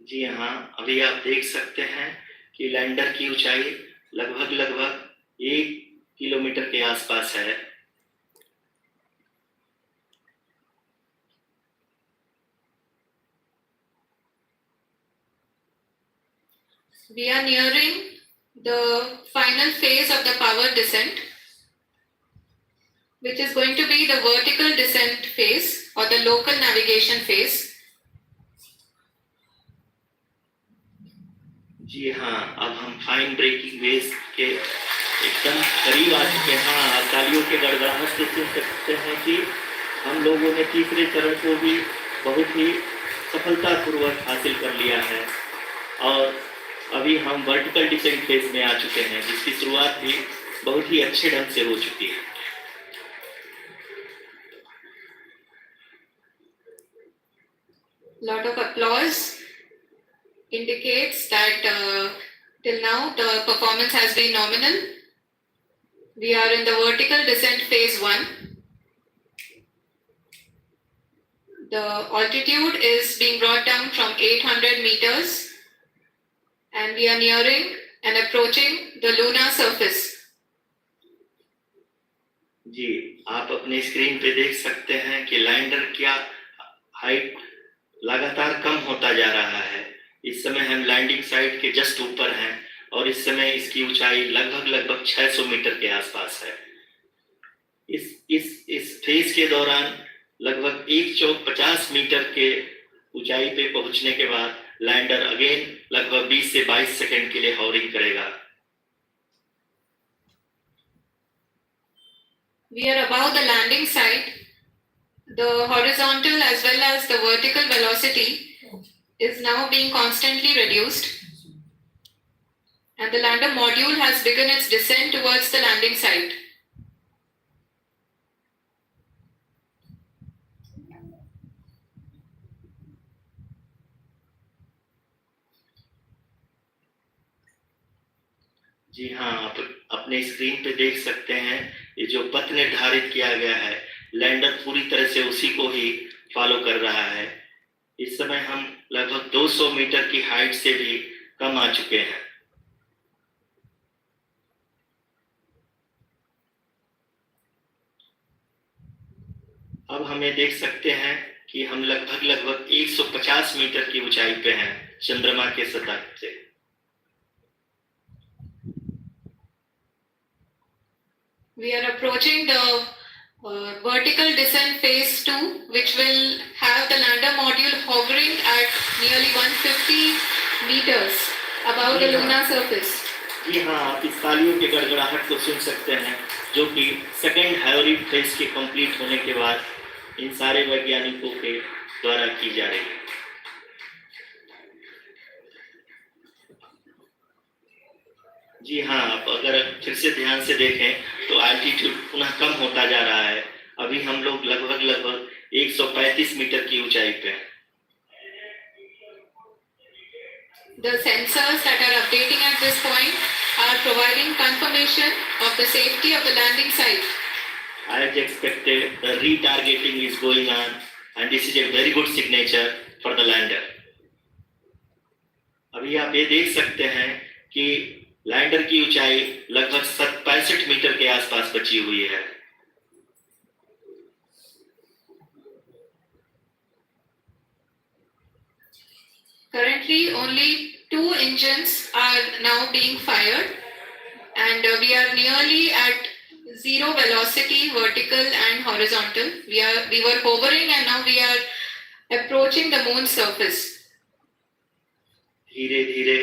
जी हाँ, अभी आप देख सकते हैं कि लैंडर की ऊंचाई लगभग 1 किलोमीटर के आसपास है। We are nearing the final phase of the power descent, which is going to be the vertical descent phase or the local navigation phase. जी हाँ, अब हम फाइन ब्रेकिंग वेव्स के एकदम करीब आ चुके हैं। हाँ, तालियों के गड़गड़ाहट से सुन सकते हैं कि हम लोगों ने तीसरे चरण को भी बहुत ही सफलतापूर्वक हासिल कर लिया है और अभी हम वर्टिकल डिसेंट फेज में आ चुके हैं, जिसकी शुरुआत भी बहुत ही अच्छे ढंग से हो चुकी है। Lot of applause indicates that till now the performance has been nominal. We are in the vertical descent phase 1. The altitude is being brought down from 800 meters and we are nearing and approaching the lunar surface. जी, आप अपने स्क्रीन पे देख सकते हैं कि लैंडर क्या हाइट लगातार कम होता जा रहा है। इस समय हम लैंडिंग साइट के जस्ट ऊपर हैं और इस समय इसकी ऊंचाई लगभग 600 मीटर के आसपास है। इस फेज के दौरान लगभग 150 मीटर के ऊंचाई पे पहुंचने के बाद लैंडर अगेन लगभग 20 से 22 सेकंड के लिए हॉवरिंग करेगा। We are above the landing site. The horizontal as well as the vertical velocity is now being constantly reduced. And the lander module has begun its descent towards the landing site. जी हाँ, आप अपने स्क्रीन पे देख सकते हैं ये जो पथ निर्धारित किया गया है, लैंडर पूरी तरह से उसी को ही फॉलो कर रहा है। इस समय हम लगभग 200 मीटर की हाइट से भी कम आ चुके हैं। अब हमें देख सकते हैं कि हम लगभग 150 मीटर की ऊंचाई पे हैं चंद्रमा के सतह से। We are approaching the vertical descent phase 2, which will have the lander module hovering at nearly 150 meters above the lunar surface. जी हाँ, आप इस तालियों के गड़गड़ाहट को सुन सकते हैं, जो कि सेकेंड हाइब्रिड फेज के कंप्लीट होने के बाद इन सारे वैज्ञानिकों के द्वारा की जा रही है। जी हाँ, आप अगर फिर से ध्यान से देखें तो एल्टीट्यूड पुनः कम होता जा रहा है। अभी हम लोग लगभग 135 मीटर की ऊंचाई पे हैं। The sensors that are updating at this point are providing confirmation of the safety of the landing site. As expected, the retargeting is going on, and this is a very good signature for the lander. अभी आप ये देख सकते हैं कि लैंडर की ऊंचाई लगभग 65 मीटर के आसपास बची हुई है। Currently, only 2 engines are now being fired, and we are nearly at zero velocity, vertical and horizontal. We were hovering, and now we are approaching the moon's surface. धीरे धीरे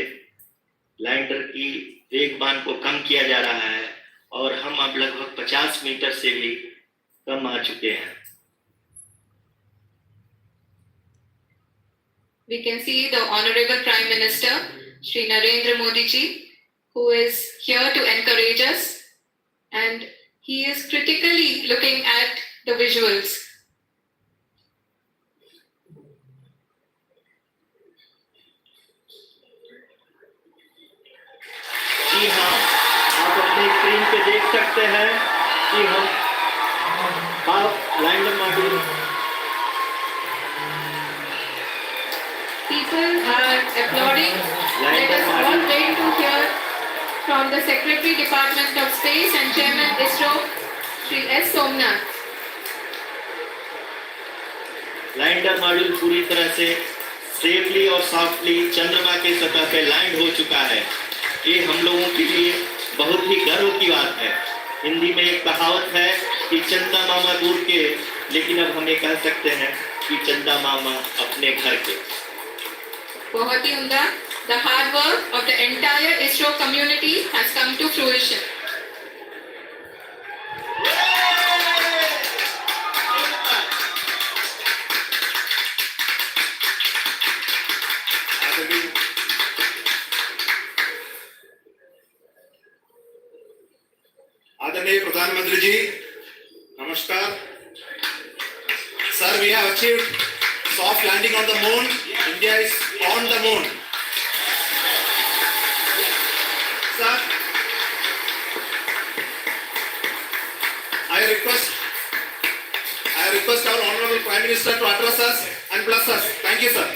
लैंडर की वेगमान को कम किया जा रहा है और हम अब लगभग 50 मीटर से भी कम आ चुके हैं। We can see the Honorable Prime Minister, Shri Narendra Modi ji, who is here to encourage us, and he is critically looking at the visuals. जी हाँ, आप अपने स्क्रीन पे देख सकते हैं कि हम lander module People are applauding. Let us all wait to hear from the Secretary Department of Space and Chairman ISRO, Shri S. Somnath. Lander module पूरी तरह से सेफली और सॉफ्टली चंद्रमा के सतह पे लैंड हो चुका है। ये हम लोगों के लिए बहुत ही गर्व की बात है। हिंदी में एक कहावत है कि चंदा मामा दूर के, लेकिन अब हम ये कह सकते हैं कि चंदा मामा अपने घर के। बहुत ही उम्दा। The hard work of the entire ISRO community has come to fruition. आदरणीय प्रधानमंत्री जी, नमस्कार। Sir, we have achieved soft landing on the moon. India is on the moon. Sir, I request our Honorable Prime Minister to address us and bless us. Thank you, sir.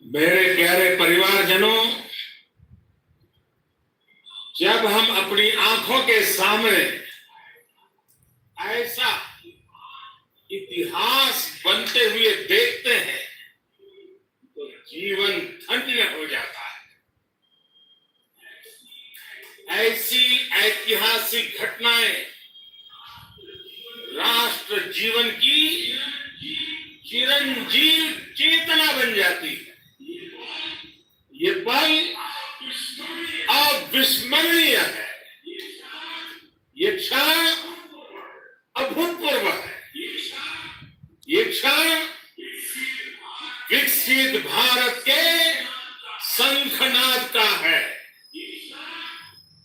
मेरे प्यारे परिवारजनों, जब हम अपनी आंखों के सामने ऐसा इतिहास बनते हुए देखते हैं तो जीवन धन्य हो जाता है। ऐसी ऐतिहासिक घटनाएं राष्ट्र जीवन की चिरंजीव चेतना बन जाती है। ये पल अविस्मरणीय है। ये क्षण अभूतपूर्व है। ये क्षण विकसित भारत के शंखनाद का है।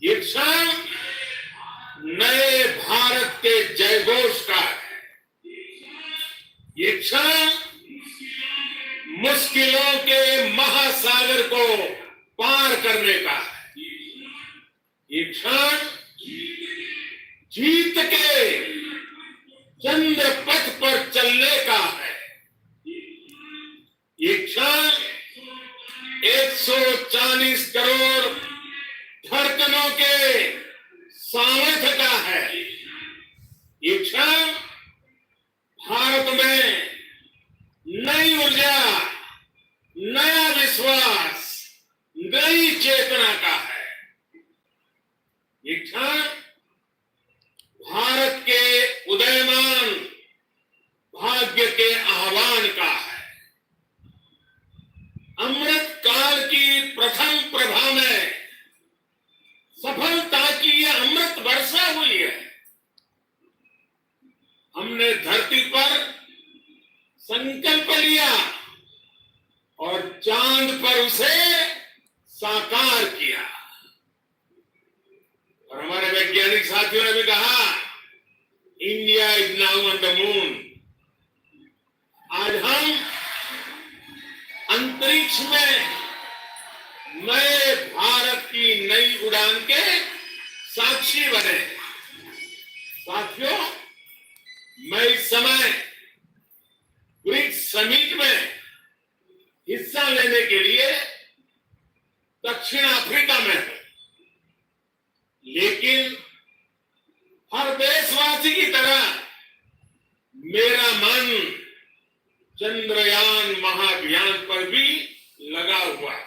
ये क्षण नए भारत के जयघोष का है। ये क्षण मुश्किलों के महासागर को पार करने का है। ये क्षण जीत के चंद्र पथ पर चलने का है। ये क्षण 140 करोड़ धड़कनों के सामर्थ्य का है। ये क्षण भारत में नई ऊर्जा, नया विश्वास, नई चेतना का है। ये क्षण भारत के उदयमान भाग्य के आह्वान का है। अमृत काल की प्रथम प्रभा में सफलता की यह अमृत वर्षा हुई है। हमने धरती पर संकल्प लिया और चांद पर उसे साकार किया। और हमारे वैज्ञानिक साथियों ने भी कहा, India is now on the moon. आज हम अंतरिक्ष में नए भारत की नई उड़ान के साक्षी बने। साथियों, मैं इस समय ब्रिक्स समिट में हिस्सा लेने के लिए दक्षिण अफ्रीका में हूं, लेकिन हर देशवासी की तरह मेरा मन चंद्रयान महाअभियान पर भी लगा हुआ है।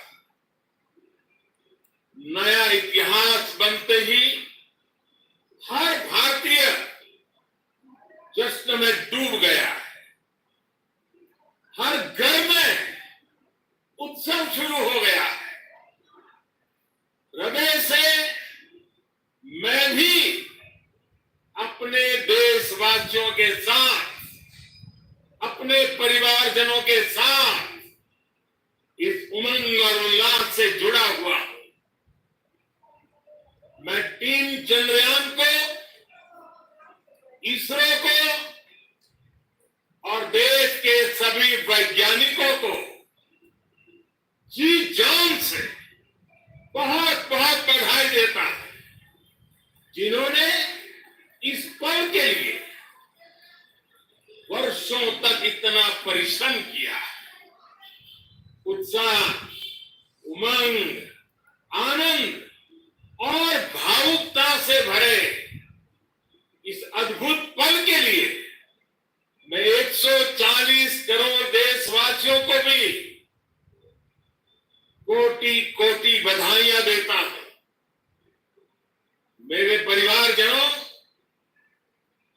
नया इतिहास बनते ही हर भारतीय जश्न में डूब गया है। हर घर में उत्सव शुरू हो गया है। हृदय से मैं भी अपने देशवासियों के साथ, अपने परिवारजनों के साथ इस उमंग और उल्लास से जुड़ा हुआ हूं। मैं टीम चंद्रयान को, इसरो को और देश के सभी वैज्ञानिकों को जी जान से बहुत बहुत बधाई देता हूं, जिन्होंने इस पल के लिए इतना परिश्रम किया, उत्साह, उमंग, आनंद और भावुकता से भरे इस अद्भुत पल के लिए मैं 140 करोड़ देशवासियों को भी कोटि कोटि बधाइयां देता हूं। मेरे परिवारजनों,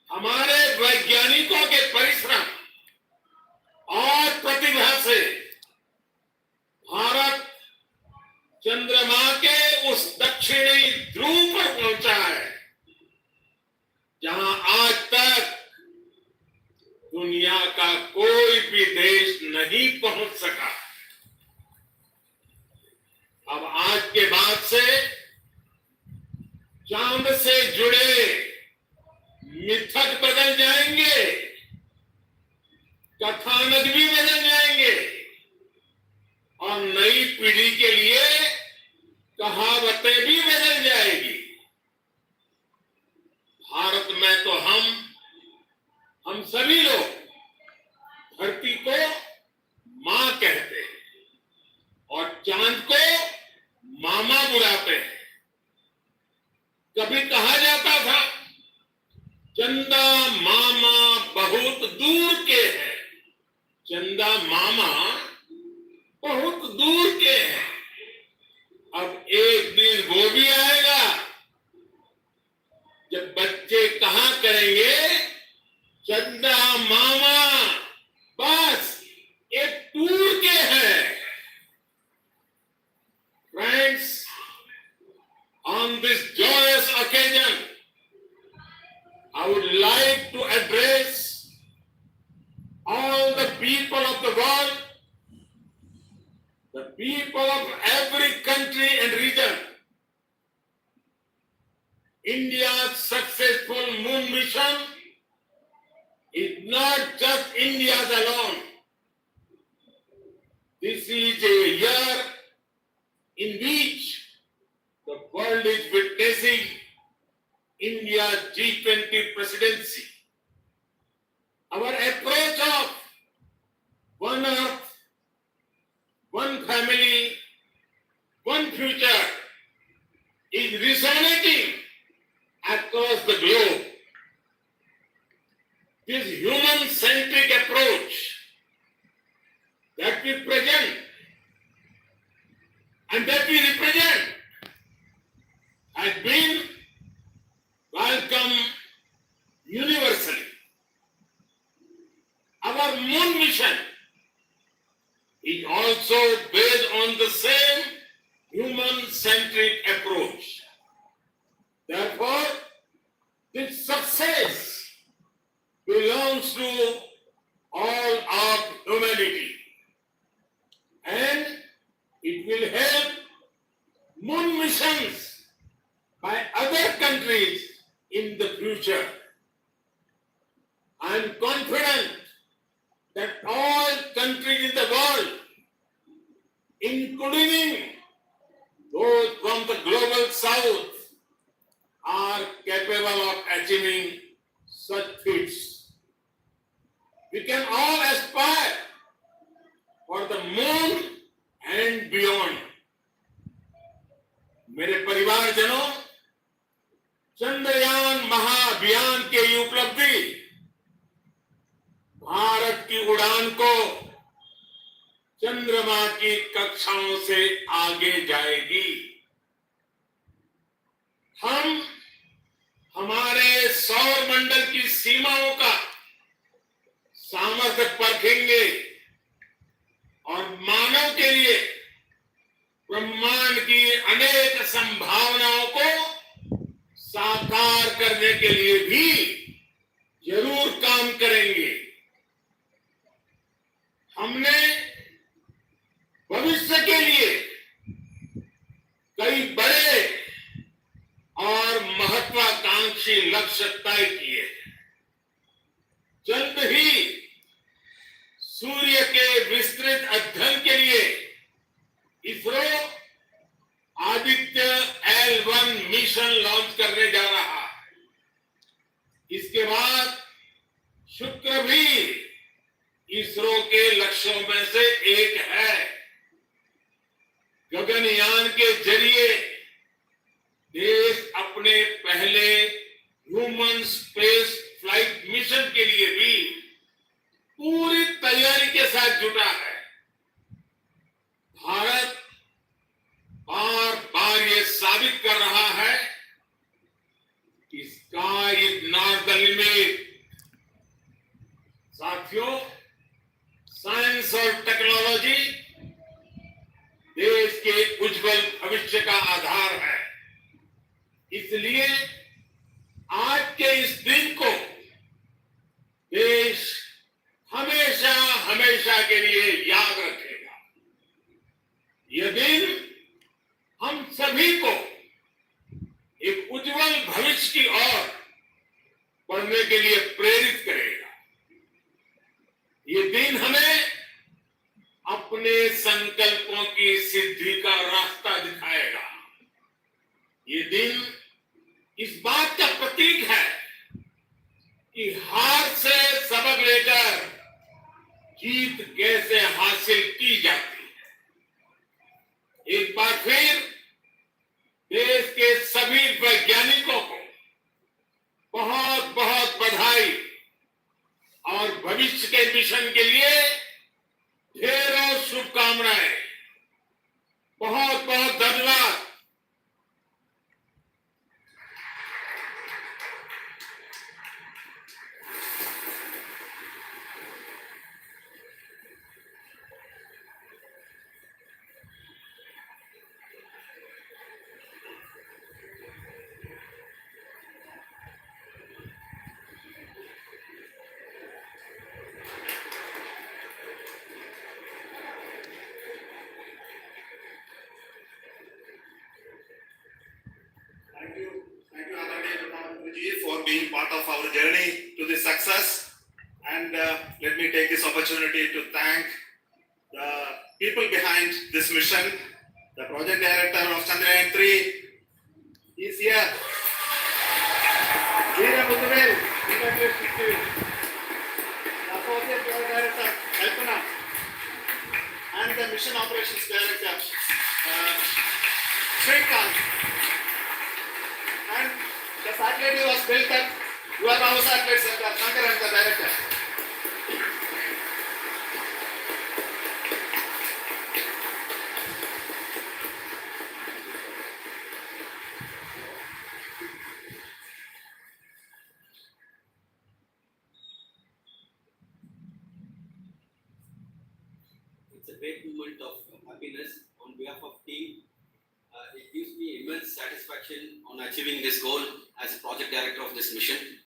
हमारे वैज्ञानिकों के परिश्रम और प्रतिभा से भारत चंद्रमा के उस दक्षिणी ध्रुव पर पहुंचा है जहां आज तक दुनिया का कोई भी देश नहीं पहुंच सका। अब आज के बाद से चांद से जुड़े मिथक बदल जाएंगे, कथानक भी बदल जाएंगे और नई पीढ़ी के लिए कहावतें भी बदल जाएगी। भारत में तो हम सभी लोग धरती को मां कहते हैं और चांद को मामा बुलाते हैं। कभी कहा जाता था चंदा मामा बहुत दूर के हैं, चंदा मामा बहुत दूर के हैं। अब एक दिन वो भी आएगा जब बच्चे कहा करेंगे चंदा मामा बस एक टूर के हैं। Friends, on this joyous occasion, I would like to address all the people of the world, the people of every country and region. India's successful moon mission is not just India's alone. This is a year in which the world is witnessing India's G20 presidency. Our approach of one earth, one family, one future is resonating across the globe. This human-centric approach that we present and that we represent has been welcomed universally. Our moon mission is also based on the same human-centric approach. Therefore, this success belongs to all of humanity, and it will help moon missions by other countries in the future. I am confident that all countries in the world, including those from the global south, are capable of achieving such feats. We can all aspire for the moon and beyond. मेरे परिवारजनों, चंद्रयान महाअभियान के ये उपलब्धि भारत की उड़ान को चंद्रमा की कक्षाओं से आगे जाएगी। हम हमारे सौर मंडल की सीमाओं का सामर्थ्य परखेंगे और मानव के लिए ब्रह्मांड की अनेक संभावनाओं को साकार करने के लिए भी जरूर काम करेंगे। हमने भविष्य के लिए कई बड़े और महत्वाकांक्षी लक्ष्य तय किए। जल्द ही सूर्य के विस्तृत अध्ययन के लिए ISRO Aditya L1 mission launch करने जा रहा है। इसके बाद शुक्र भी लक्ष्यों में से एक है। गगनयान के जरिए देश अपने पहले ह्यूमन स्पेस फ्लाइट मिशन के लिए भी पूरी तैयारी के साथ जुटा है। भारत बार बार ये साबित कर रहा है कि sky is not the limit. साथियों, साइंस और टेक्नोलॉजी देश के उज्जवल भविष्य का आधार है। इसलिए आज के इस दिन को देश हमेशा हमेशा के लिए याद रखेगा। यह दिन हम सभी को एक उज्जवल भविष्य की ओर बढ़ने के लिए प्रेरित करेगा। ये दिन हमें अपने संकल्पों की सिद्धि का रास्ता दिखाएगा। ये दिन इस बात का प्रतीक है कि हार से सबक लेकर जीत कैसे हासिल की जाती है। एक बार फिर देश के सभी वैज्ञानिकों को बहुत बहुत बधाई और भविष्य के मिशन के लिए ढेरों शुभकामनाएं। बहुत बहुत धन्यवाद। Thank you, Aditya, for being part of our journey to this success. And let me take this opportunity to thank the people behind this mission. The project director of Chandrayaan-3 is here. Veera Muthuvel, congratulations to you. The associate project director, Kalpana, and the mission operations director, Shrikant. And the satellite was built up. You are our satellite center, Shankar and the director. It's a great moment of happiness on behalf of team. It gives me immense satisfaction on achieving this goal as project director of this mission.